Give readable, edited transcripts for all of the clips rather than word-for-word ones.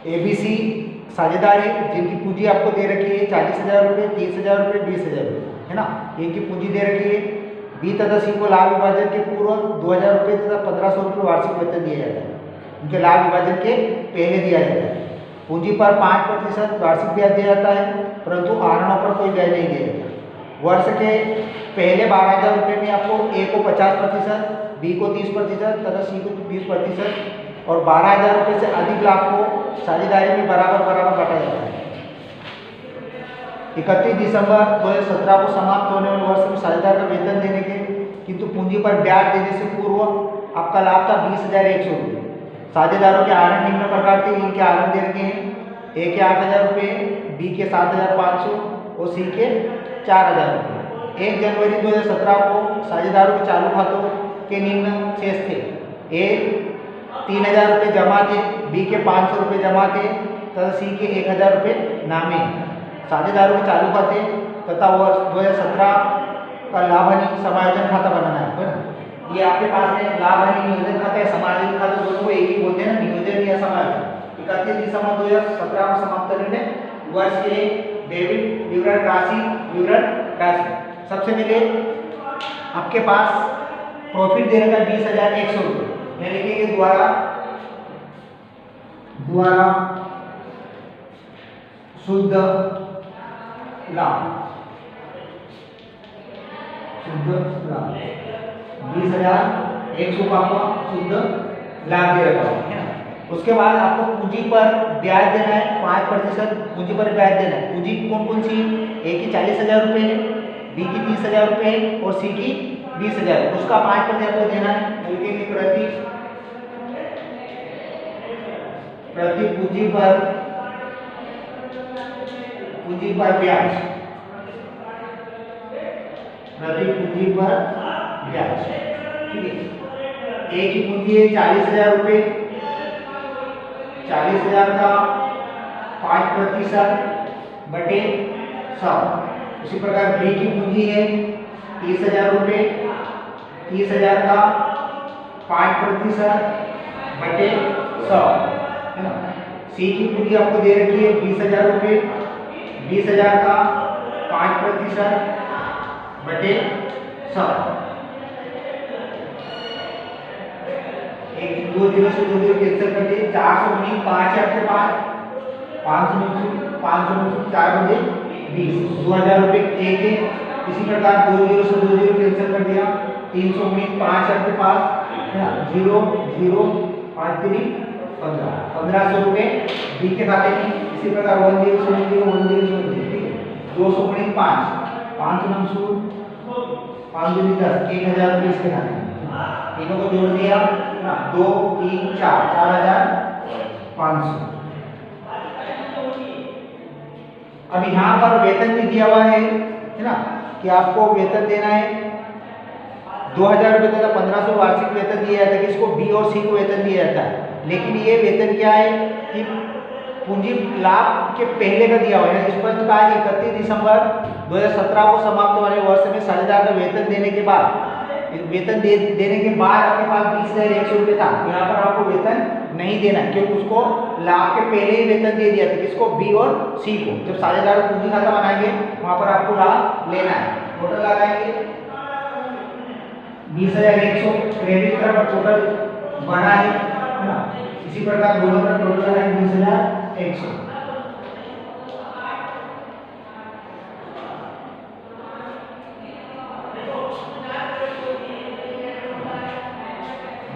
ABC साझेदार है जिनकी पूंजी आपको दे रखी है 40,000 रुपये, 30,000 रुपये, 20,000 रुपये, है ना, इनकी पूंजी दे रखी है। B तथा C को लाभ विभाजन के पूर्व 2,000 रुपये तथा 1,500 रुपये वार्षिक वेतन दिया जाता है। उनके लाभ विभाजन के पहले दिया जाता है। पूंजी पर 5% वार्षिक ब्याज दिया जाता है, परंतु आहरणों पर कोई ब्याज नहीं दिया जाता। वर्ष के पहले 12,000 रुपये में आपको A को 50%, B को 30% तथा C को 20% और 12,000 रुपये से अधिक लाभ को साझेदारी में बराबर बराबर बांटा जाता है। 31 दिसंबर 2017 को समाप्त होने वाले वर्ष में साझेदार का वेतन देने के किंतु पूंजी पर ब्याज देने से पूर्व आपका लाभ था 20,100 रुपये। साझेदारों के आहरण निम्न प्रकार के इनके आहरण दे रखे हैं। A के 8,000 रुपये, B के 7,500 और C के 4,000 रुपये। 1 जनवरी 2017 को साझेदारों के चालू खातों के निम्न शेष थे। A 3,000 रुपये जमा थे, B के 500 रुपये जमा थे तथा C के 1,000 रुपये नामे। साझेदारों के चालू खाते तथा वर्ष 2017 का लाभ हानि समायोजन खाता बनाना है ना। ये आपके पास है लाभ हानि नियोजन खाता है, समायोजन खाता दोनों को एक ही बोलते हैं ना, नियोजन या समायोजन। 31 दिसंबर 2017 को समाप्त करने वर्ष के डेबिट विवरण राशि। सबसे पहले आपके पास प्रॉफिट दे रखा है 20,100 रुपये। मैं लिखेंगे द्वारा शुद्ध लाभ 20,100 का आपका शुद्ध लाभ दे रखा है ना। उसके बाद आपको पूंजी पर ब्याज देना है 5% पूंजी पर ब्याज देना है। पूंजी कौन कौन सी? A की 40,000 रुपये है, B की 30,000 रुपये है और C की 20,000। उसका 5% आपको देना है। लिखेंगे प्रति पूंजी पर ब्याज, प्रति पूंजी पर ब्याज, ठीक है। A की पूंजी है 40,000 रुपये, 40,000 का 5% बटे 100। उसी प्रकार B की पूंजी है 30,000 रुपये, 30,000 का 5% बटे 100, है ना। C की पूंजी आपको दे रखी है 20,000 रुपये, 20,000 का 5% बटे 100। एक 2 0 से 2 0 कैंसिल कर दिए। 495 है आपके पास, 500 4 बजे 20, 2,000 रुपये एक है। इसी प्रकार 2 0 से 2 0 कैंसिल कर दिया। 395 आपके पास, है ना, 0 0 5 3 15, 1,500 रुपये B के खाते में। इसी प्रकार 1 0 से 1 0 1 0 से 1 0, ठीक है। 295 5 9 5 2 10, 1,000 रुपये इसके खाते में। तीनों को जोड़ दिया ना, 2 3 4, 4,500। अब यहाँ पर वेतन भी दिया हुआ है ना, कि आपको वेतन देना है 2,000 रुपये तथा 1,500 वार्षिक वेतन दिया जाता है। किसको? B और C को वेतन दिया जाता है। लेकिन ये वेतन क्या है कि पूंजी लाभ के पहले का दिया हुआ है। स्पष्ट कहा है 31 दिसंबर 2017 को समाप्त होने वर्ष में साझेदार का वेतन देने के बाद आपके पास 20,100 रुपये था। तो यहाँ पर आपको वेतन नहीं देना है क्योंकि उसको लाभ के पहले ही वेतन दे दिया था। किसको? B और C को। जब साझेदार पूंजी खाता बनाएंगे वहां पर आपको लाभ लेना है। टोटल लगाएंगे 20,100, क्रेडिट तरफ टोटल बना है ना। इसी प्रकार दोनों तरफ टोटल लगाएंगे 20,100।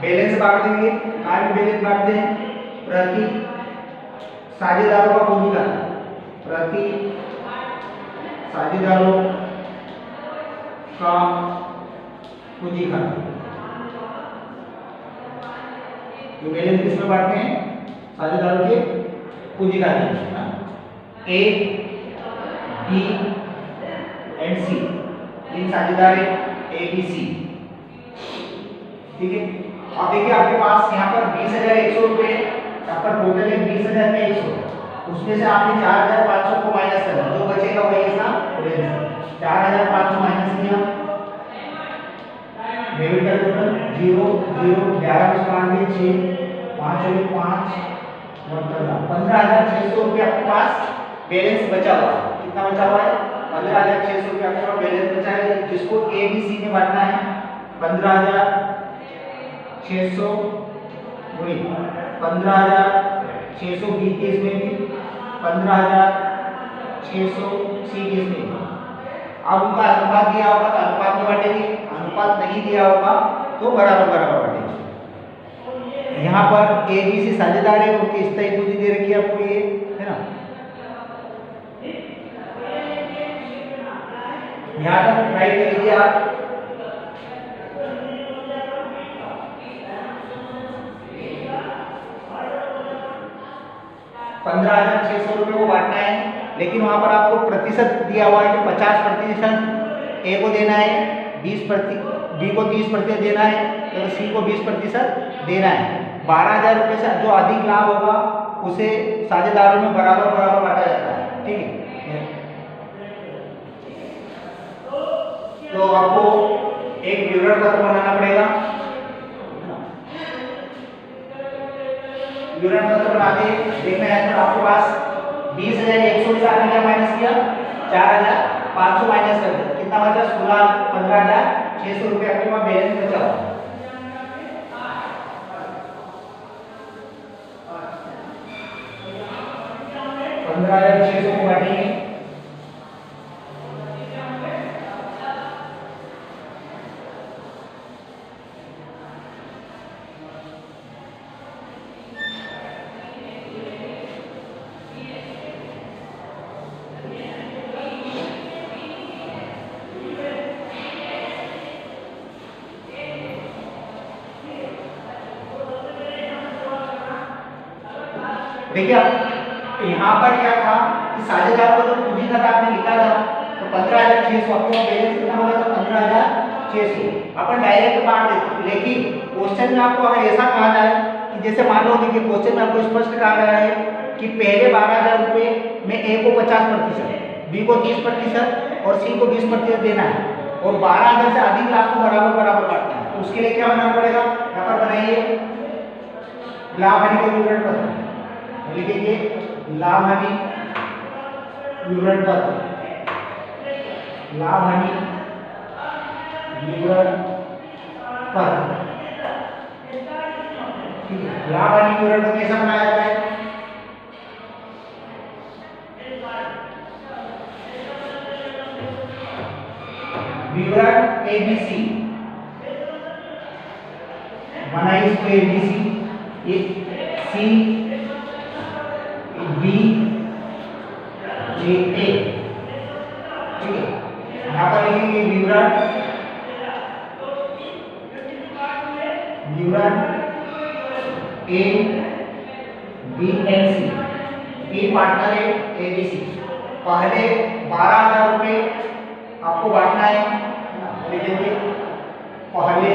बैलेंस बांट देंगे, बैलेंस बांटते हैं प्रति साझेदारों का पूंजी खाता, प्रति साझेदारों का पूंजी खाता। ये बैलेंस किसमें बांटते हैं? साझेदारों के पूंजी खाते। A, B एंड C, इन साझेदार A B C, ठीक है। अब देखिए आपके पास यहाँ पर 20,100 रुपये, यहाँ पर टोटल है 20,100। उसमें से आपने 4,500 को माइनस करना, जो बचेगा वही इसका बैलेंस। 4,500 माइनस किया, डेबिट का टोटल 0 0 11 6 5 5 ₹15,600 आपके पास बैलेंस बचा हुआ है। कितना बचा हुआ है? 15,600 आपके पास बैलेंस बचा है, जिसको ए बी सी में बांटना है। 15,600 गुणित 15,600 बी केस में भी, 15,600 सी केस में भी। अब उनका अनुपात दिया होगा तो अनुपात में बांटेंगे, अनुपात नहीं दिया होगा तो बराबर बराबर बांटेंगे। यहाँ पर ए बी सी साझेदार है, उनकी स्थायी पूंजी दे रखी है आपको, ये है ना। यहाँ तक राइट कर लीजिए आप। ₹15,600 को बांटना है, लेकिन वहां पर आपको प्रतिशत दिया हुआ है कि 50% ए को देना है, 20% बी को 30% देना है, तो सी को 20% देना है। ₹12,000 से जो अधिक लाभ होगा उसे साझेदारों में बराबर बराबर बांटा जाता है, ठीक है। तो आपको एक विवरण पत्र बनाना पड़ेगा। विवरण पत्र बनाते देखना है तो आपके पास 20,100 से आपने क्या माइनस किया? 4,500 माइनस कर दिया, कितना बचा? 15,600 आपके पास बैलेंस बचा हुआ। 15,600 को बांटेंगे। देखिए यहाँ पर क्या था कि साझेदारों का जो पूंजी खाता आपने लिखा था तो 15,600 आपको बैलेंस कितना होगा? तो 15,600 अपन डायरेक्ट बांट देते, लेकिन क्वेश्चन में आपको अगर ऐसा कहा जाए कि जैसे मान लो कि क्वेश्चन में आपको स्पष्ट कहा गया है कि पहले ₹12,000 में ए को 50%, बी को 30% और सी को 20% देना है, और 12,000 से अधिक लाभ को बराबर बराबर बांटना है। तो उसके लिए क्या बनाना पड़ेगा? यहाँ पर बनाइए लाभ हानि का विवरण पत्र, लिखिए लाभ हानि विवरण पत्र, लाभ हानि विवरण पत्र, ठीक है। लाभ हानि विवरण पत्र कैसा बनाया जाता है? विवरण एबीसी बनाइए, इसको एबीसी, ये सी बी जे ए, ठीक है। यहाँ पर लिखेंगे विवरण A B and C, B partner है ए बी सी। पहले ₹12,000 आपको बांटना है, लिखेंगे पहले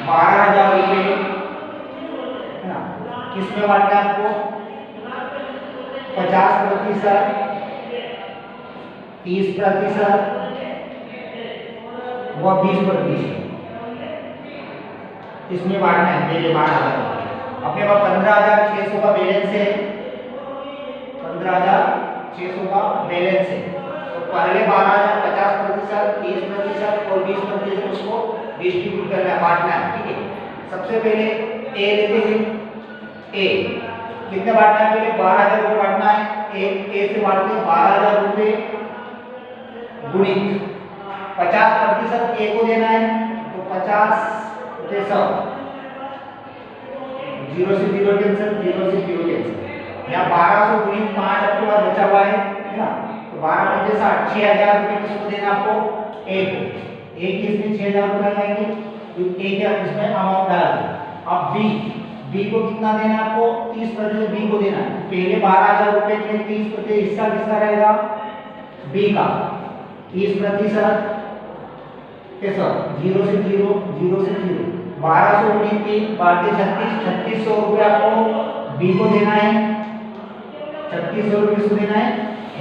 ₹12,000 किसमें बांटना है आपको? 50%, 30% व 20% इसमें बांटना है। पहले 12,000 अपने पास 15,600 का बैलेंस है, 15,600 का बैलेंस है। तो पहले 12,000 50%, 30% और 20% उसको डिस्ट्रीब्यूट करना है, बांटना है, ठीक है। सबसे पहले ए लेते हैं, ए कितने बांटना है? पहले 12,000 बांटना है, ए से बांटते हैं ₹12,000 गुणित 50% ए को देना है, तो 50 से 100, 0 से 0 कैंसिल, 0 से 0 कैंसिल। यहाँ 1200 गुणित 5 आपके पास बचा हुआ है ना, तो 12 × 60, ₹6,000 किसको देना आपको? ए को। ए की इसमें ₹6,000 आएंगे, तो ए के इसमें अमाउंट डाल दें। अब बी को कितना देना है आपको? 30% बी को देना है। पहले ₹12,000 में 30% हिस्सा किसका रहेगा? बी का। 30% कैसा? 0 से 0, 0 से 0, 1200 गुणित 3 बाकी 3600 आपको बी को देना है, 3600 किसको देना है?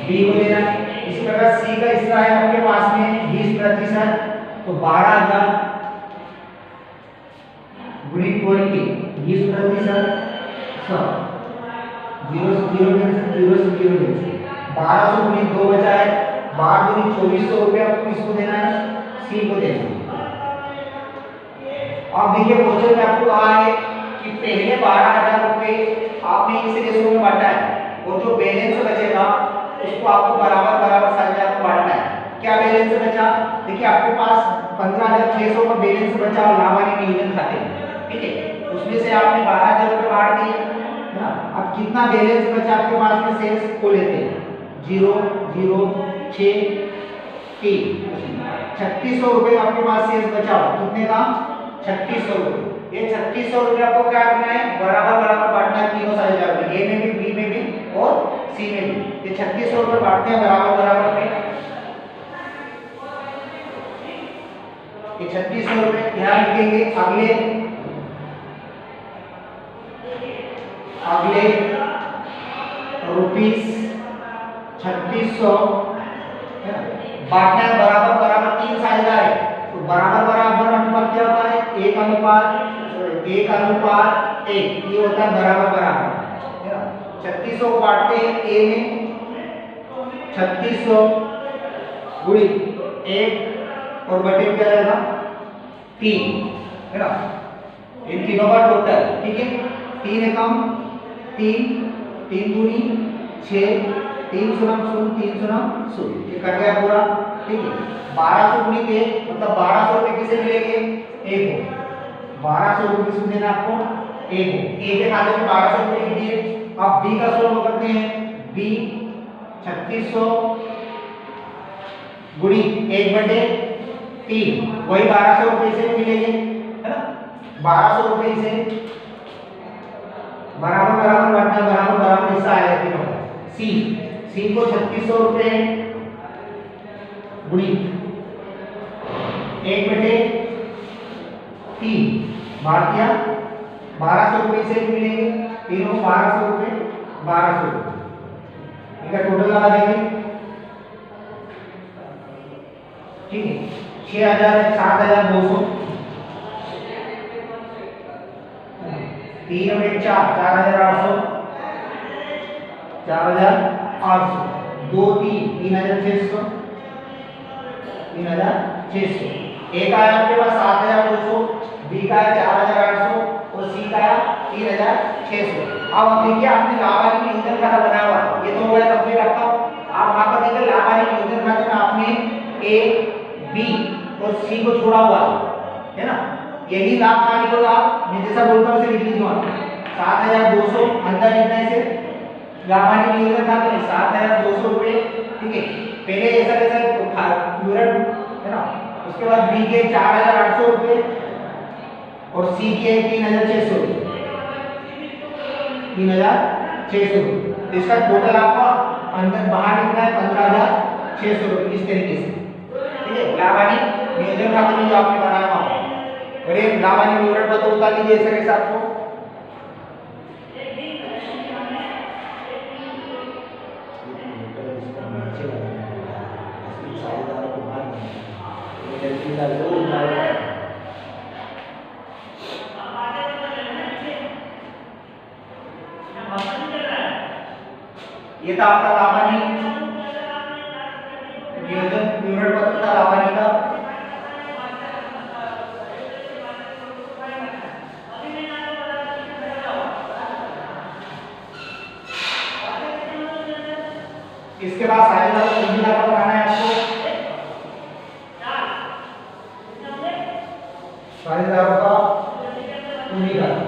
बी को देना है। इसी प्रकार सी का हिस्सा है आपके पास में 20%, तो 12,000 गुणित 20%, 0 0 0 0 1200 गुणित 2 बचा है, 12 गुणित 2400 रुपये आपको किसको देना है, सी को देना है। अब देखिए क्वेश्चन में आपको कहा है कि पहले 12,000 रुपये आपने इस रेशो में बांटा है और जो बैलेंस बचेगा उसको आपको बराबर बराबर साझेदार को बांटना है। क्या बैलेंस बचा, देखिए आपके पास 15,600 का बैलेंस बचा लाभानी नियोजन खाते में, ठीक है, उसमें से आपने 12,000 रुपये बांट दिए है ना। अब कितना बैलेंस बचा आपके पास में शेष को लेते हैं, 0 0 6 3 3600 रुपये आपके पास शेष बचा, कितने का, 3600 रुपये। ये 3600 रुपये आपको क्या करना है, बराबर बराबर बांटना है तीनों साझेदारों में, ए में भी, बी में भी और सी में भी। ये 3600 रुपये बांटते हैं बराबर बराबर में, ये 3600 रुपये यहाँ लिखेंगे। अगले रुपीस 3600 बांटना है बराबर बराबर, तीन साझेदार है तो बराबर बराबर अनुपात क्या होता है, 1 अनुपात 1, ये होता है बराबर बराबर। 3600 को बांटते हैं ए में, 3600 गुणित 1 और बटे क्या रहेगा 3 है ना, इन तीनों का टोटल, ठीक है, 3 एकम 3 3 दूनी 6 3 शून्य 0 3 शून्य 0, ये कट गया पूरा, ठीक है। 1200 गुणित 1 मतलब 1200 रुपये किसे मिलेंगे, ए को, 1200 रुपये किसको देना आपको, ए को, ए के खाते में 1200 रुपये लिख दिए। अब बी का सोल्व करते हैं, बी 3600 गुणित 1/3, वही 1200 रुपये से मिलेंगे है ना, 1200 रुपये से बराबर बराबर बांटना, बराबर बराबर हिस्सा आएगा तीनों का। सी को 3600 रुपये गुणित 1/3 बांट दिया, 1200 रुपये से मिलेंगे तीनों, 1200 रुपये 1200 रुपये, इनका टोटल लगा देंगे, ठीक है। 6000 है, 7200, 3 और 4 4800, 4800, 2 3 3600, 3600, ए का है आपके पास 7200, बी का है 4800 और सी का है 3600। अब आप देखिए आपने लाभानी नियोजन खाता बनाया हुआ, ये तो हो गया कंप्लीट आपका। आप वहां पर देखिए लाभानी नियोजन खाते में आपने ए बी और सी को छोड़ा हुआ है ना, यही लाभ कहाँ निकलेगा, मैं जैसा बोलता हूँ उसे लिख लीजिए वहां, 7200 अंदर लिखना है इसे, लाभानी नियोजन खाते में 7200 रुपये, ठीक है। पहले ऐसा कैसा यूनिट है ना, उसके बाद बी के 4800 रुपये और सी के 3600 रुपये, 3600 रुपये, तो इसका टोटल आपको अंदर बाहर लिखना है 15,600 रुपये, इस तरीके से, ठीक है। लाभानी नियोजन खाते में जो आपने बनाया हुआ, और एक लाभानी विवरण पत्र उतार लीजिए ऐसा कैसे आपको, ये था आपका लाभानी नियोजन विवरण पत्र था लाभानी का। इसके बाद साझेदारों को पूंजी खाता बनाना है आपको, साझेदारों का पूंजी खाता,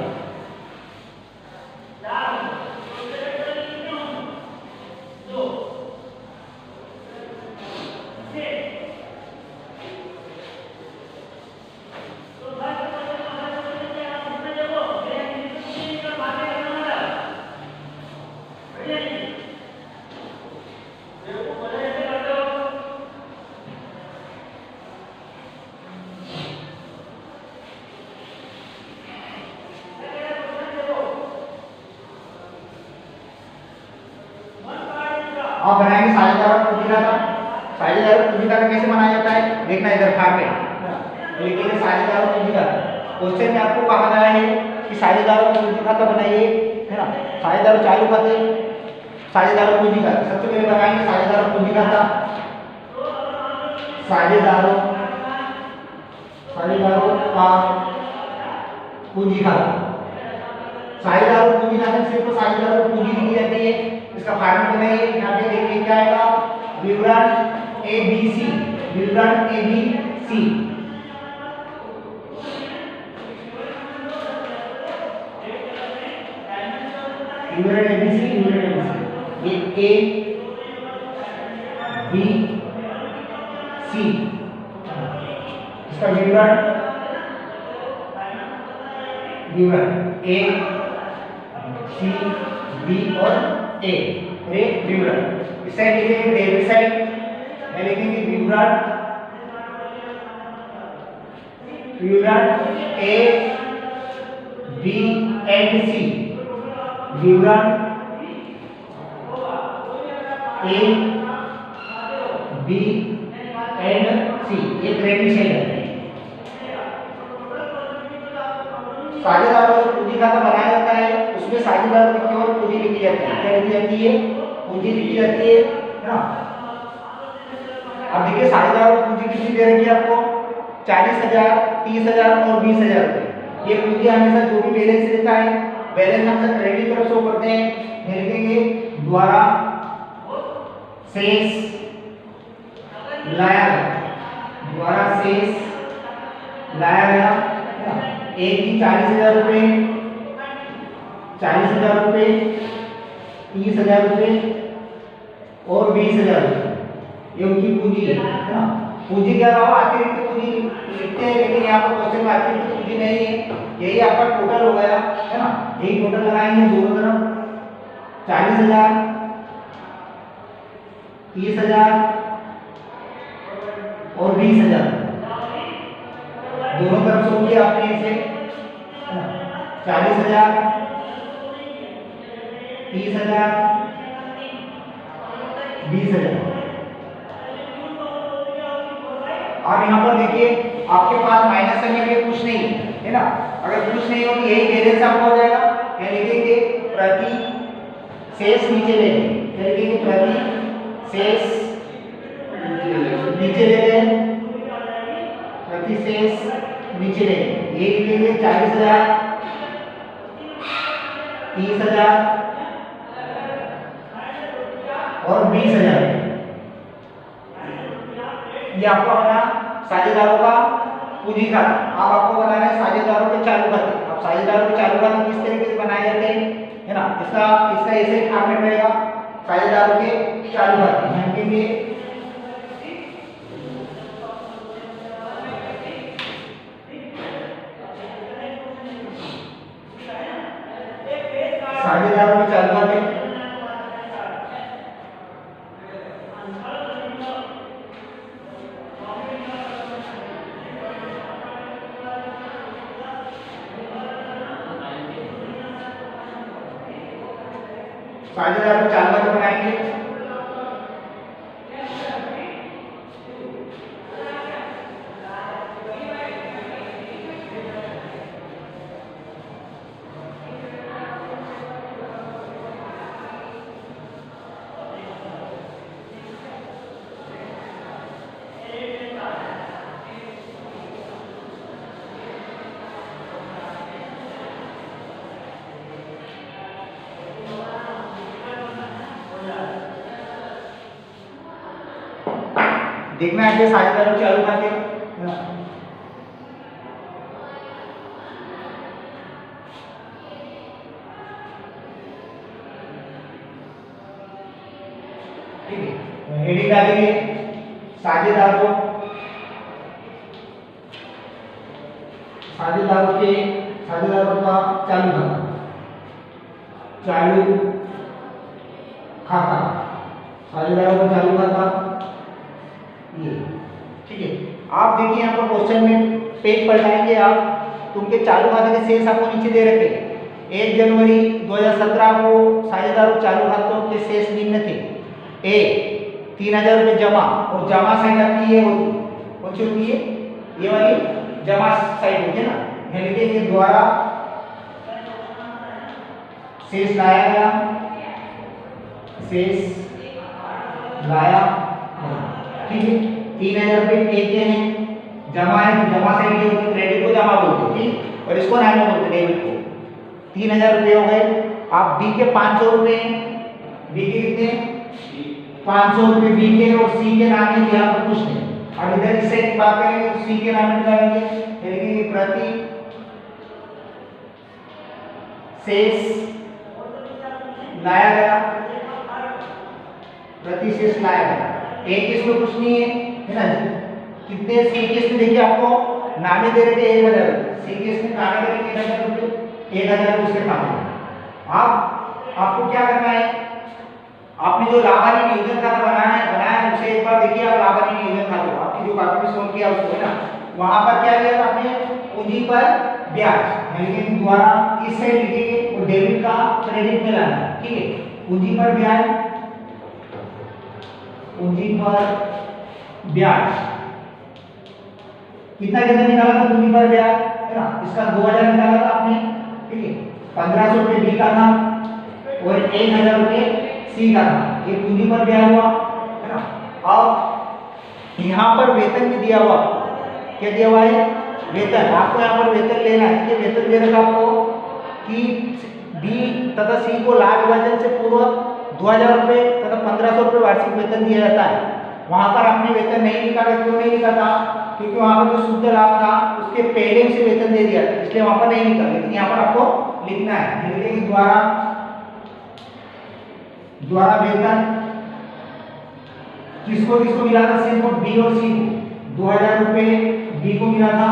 अब बनाएंगे साझेदारों को पूंजी खाता। साझेदारों को पूंजी खाता कैसे बनाया जाता है देखना, इधर भाग में लिखेंगे साझेदारों को पूंजी खाता। क्वेश्चन में आपको कहा गया है कि साझेदारों का पूंजी खाता बनाइए, है ना। साझेदारों चालू खाते, साझेदारों पूंजी खाता। सबसे पहले लगाएंगे साझेदारों पूंजी खाता। साझेदारों का पूंजी खाता। साझेदारों पूंजी खाते सिर्फ साझेदारों को पूंजी लिखी जाती है। इसका फॉर्मूला बनाइए। यहाँ पे देखिए क्या आएगा, विवरण ABC, विवरण ABC, विवरण ABC, विवरण ABC, ये A B C, इसका विवरण A C B और A, विवरण। इस साइड लिखेंगे डेबिट साइड में लिखेंगे विवरण A B एंड C, विवरण A B एंड C, ये क्रेडिट साइड है। साझेदारों का पूंजी खाता बनाया जाता है, उसमें साझेदारों की केवल पूंजी लिखी जाती है। क्या लिखी जाती है? पूंजी लिखी जाती है ना। अब देखिए साझेदारों की पूंजी कितनी दे रखी है आपको, 40,000, 30,000 और 20,000 रुपए। ये पूंजी हमेशा जो भी बैलेंस रहता है, बैलेंस हमेशा क्रेडिट तरफ शो करते हैं। लिखेंगे द्वारा शेष लाया गया, द्वारा शेष लाया गया। एक की 40,000 रुपए, 40,000 रुपए, 30,000 रुपए और 20,000 रुपए, ये उनकी पूंजी है ना। पूंजी क्या रहा, अतिरिक्त पूंजी लिखते हैं, लेकिन यहाँ पर क्वेश्चन में अतिरिक्त पूंजी नहीं है, यही आपका टोटल हो गया, है ना। यही टोटल लगाएंगे दोनों तरफ, 40,000, 30,000 और 20,000, दोनों तरफ से किया आपने इसे, 40,000, 30,000, 20,000। अब यहाँ पर देखिए आपके पास माइनस करने के लिए कुछ नहीं है ना। अगर कुछ नहीं हो तो यही बैलेंस आपका हो जाएगा। क्या लिखेंगे, प्रति शेष नीचे लेंगे, क्या लिखेंगे, प्रति शेष नीचे लेते हैं, प्रति शेष नीचे लेंगे। ये लिखेंगे 40,000, 30,000 और 20,000। ये आपको बना साझेदारों का पूंजी खाता। अब आपको बनाना है साझेदारों के चालू खाते। अब साझेदारों के चालू खाते किस तरीके से बनाए जाते हैं, है ना। इसका ऐसे फॉर्मेट रहेगा, साझेदारों के चालू खाते। हम कहेंगे साझेदारों के चालू खाते, साझेदारों के चालू खाते बनाएंगे। देखना है कि साझेदारों चालू खाते, ठीक है। हेडिंग डालेंगे साझेदारों का चालू खाता, साझेदारों का चालू खाता, ये ठीक है। आप देखिए यहाँ पर क्वेश्चन में पेज पलटाएंगे आप, तो उनके चालू खाते के शेष आपको नीचे दे रखे। 1 जनवरी 2017 को साझेदारों चालू खातों के शेष निम्न थे। ए 3,000 रुपये जमा, और जमा साइड आपकी ये होती, कौन सी होती है, ये वाली जमा साइड होती है ना। है, लिखेंगे द्वारा शेष लाया गया, शेष लाया, ठीक है। 3000 रुपये ए के हैं, जमा है तो जमा साइड ये होती है, क्रेडिट को जमा बोलते हैं, ठीक, और इसको नाम बोलते हैं डेबिट को। 3000 रुपये हो गए। आप बी के 500 रुपये हैं, बी के कितने 500 रुपये बी के, और सी के नाम है यहाँ पर कुछ नहीं। अब इधर इस साइड की बात करेंगे तो सी के नाम निकालेंगे, लिखेंगे प्रति शेष लाया गया, प्रति शेष लाया गया। एक इसमें कुछ नहीं है ना, कितने सी केस में देखिए आपको नामे दे रहे थे 1000, सी केस में नामे दे रहे 1000 रुपये, 1000 उसके खाते में। अब आपको क्या करना है, आपने जो लाभानी नियोजन खाता बनाया उसे एक बार देखिए। आप लाभानी नियोजन खाते हो, आपकी जो कॉपी में सोल्व किया उसको है ना, वहां पर क्या किया था आपने, पूंजी पर ब्याज, यानी द्वारा इस साइड लिखेंगे और डेबिट का क्रेडिट में लाना, ठीक है। पूंजी पर ब्याज, पूंजी पर ब्याज कितना कितना निकाला था पूंजी पर ब्याज, है ना, इसका 2000 निकाला था आपने, ठीक है। 1500 रुपये बी का था और 1000 रुपये सी का था, ये पूंजी पर ब्याज हुआ, है ना। अब यहाँ पर वेतन भी दिया हुआ, क्या दिया हुआ है, वेतन। आपको यहाँ पर वेतन लेना है, कि वेतन दे रखा आपको कि बी तथा सी को लाभ विभाजन से पूर्व 2000 रुपये तथा 1500 रुपये वार्षिक वेतन दिया जाता है। वहां पर आपने वेतन नहीं निकाला, क्यों नहीं निकाला, क्योंकि वहां पर जो शुद्ध लाभ था उसके पहले से वेतन दे दिया था, इसलिए वहां पर नहीं निकाला। लेकिन यहाँ पर आपको लिखना है, लिखेंगे द्वारा वेतन किसको किसको मिला था, सिर्फ बी और सी को। 2000 रुपये बी को मिला था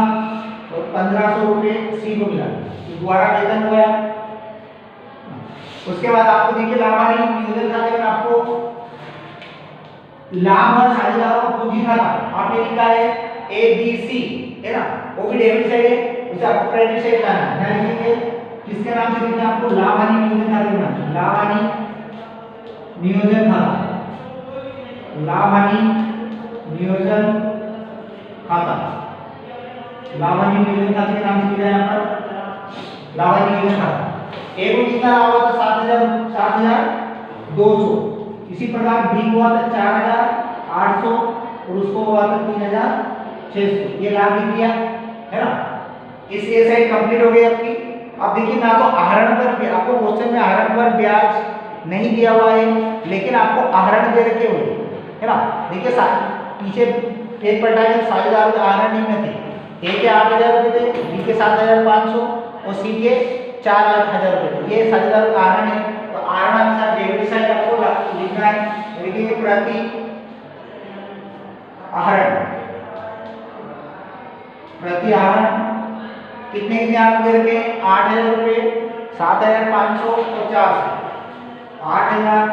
और 1500 रुपये सी को मिला, तो द्वारा वेतन हो गया। उसके बाद आपको देखिए लाभानी नियोजन खाते में आपको लाभ और साझेदारों का पूंजी खाता आपने लिखा है ए बी सी, है ना, वो भी डेबिट साइड है, उसे आपको क्रेडिट साइड लाना है। क्या लिखेंगे, किसके नाम से लिखना है आपको, लाभानी नियोजन खाते में, लाभानी नियोजन खाता, लाभानी नियोजन खाता, लाभानी नियोजन खाते के नाम से लिखा है यहाँ पर लाभानी नियोजन खाता। ए को कितना हुआ था 7200, इसी प्रकार बी को हुआ था 4800 और उसको हुआ था 3600, ये लाभ भी दिया, है ना। इस ए साइड कंप्लीट हो गई आपकी। अब देखिए ना तो आहरण पर, आपको क्वेश्चन में आहरण पर ब्याज नहीं दिया हुआ है, लेकिन आपको आहरण दे रखे हुए, है ना। देखिए पीछे एक पलटा साझेदारों के आहरण निम्न थे, ए के 8000 रुपये थे, बी के 7500 और सी के 4,00,000 रुपये, ये साझेदारों का आहरण है। तो आहरण अनुसार डेबिट साइड आपको लिखना है, लिखेंगे प्रति आहरण, प्रति आहरण कितने कितने आहरण दे रखे हैं, 8000 रुपये, 7500 और 400, 8000,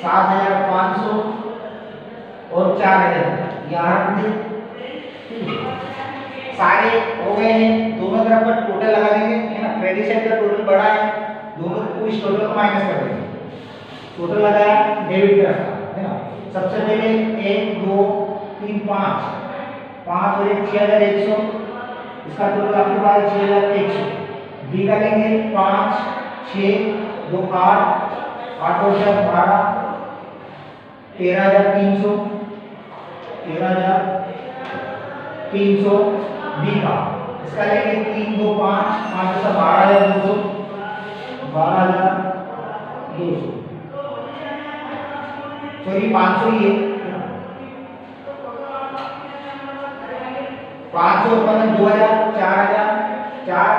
7500 और 4000 ये आहरण थे। सारे हो गए हैं, दोनों तरफ पर टोटल लगा देंगे, है ना। क्रेडिट साइड का टोटल बड़ा है, दोनों को इस टोटल को माइनस कर देंगे। टोटल लगाया डेबिट तरफ का, है ना। सबसे पहले 1 2 3 5 5 और 1 6100, इसका टोटल आपके पास 6100। बी का लेंगे 5 6 2 8 8 और 12 13300, 13300 बी का। इसका लेंगे 3 2 5 5 से 12200, 12200, सॉरी 500 ही है, 500 उत्पन्न 2000, 4000, 4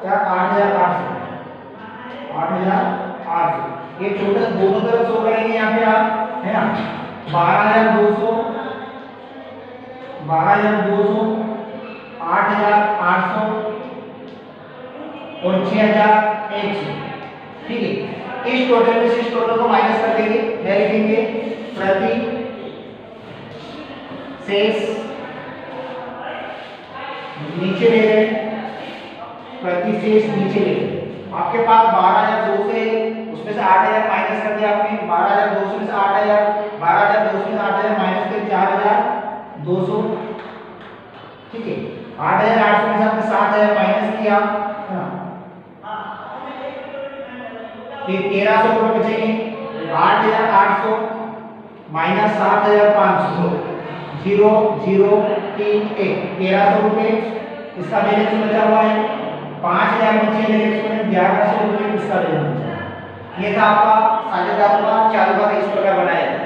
4 8800, 8800। ये टोटल दोनों तरफ शो करेंगे यहाँ पे आप, है ना। 12200, 12200, 8800 और 6100, ठीक है। इस टोटल में से इस टोटल को माइनस कर देंगे, क्या लिखेंगे, प्रति शेष नीचे ले रहे, प्रति शेष नीचे ले रहे। आपके पास 12200 है, उसमें से 8000 माइनस कर दिया आपने, 12200 में से 8000, 12200 में से 8000 माइनस कर 4200, ठीक है। 8,800 में से आपने 7,000 माइनस किया है ना, फिर 1,300 रुपये बचेंगे। 8,800 माइनस 7,500, 0 0 3 1, 1,300 रुपये इसका बैलेंस बचा हुआ है। 5,000 बचे हैं 1,100 रुपये इसका बैलेंस बचा है। ये था आपका साझेदारों का चालू खाता इस प्रकार बनाया है।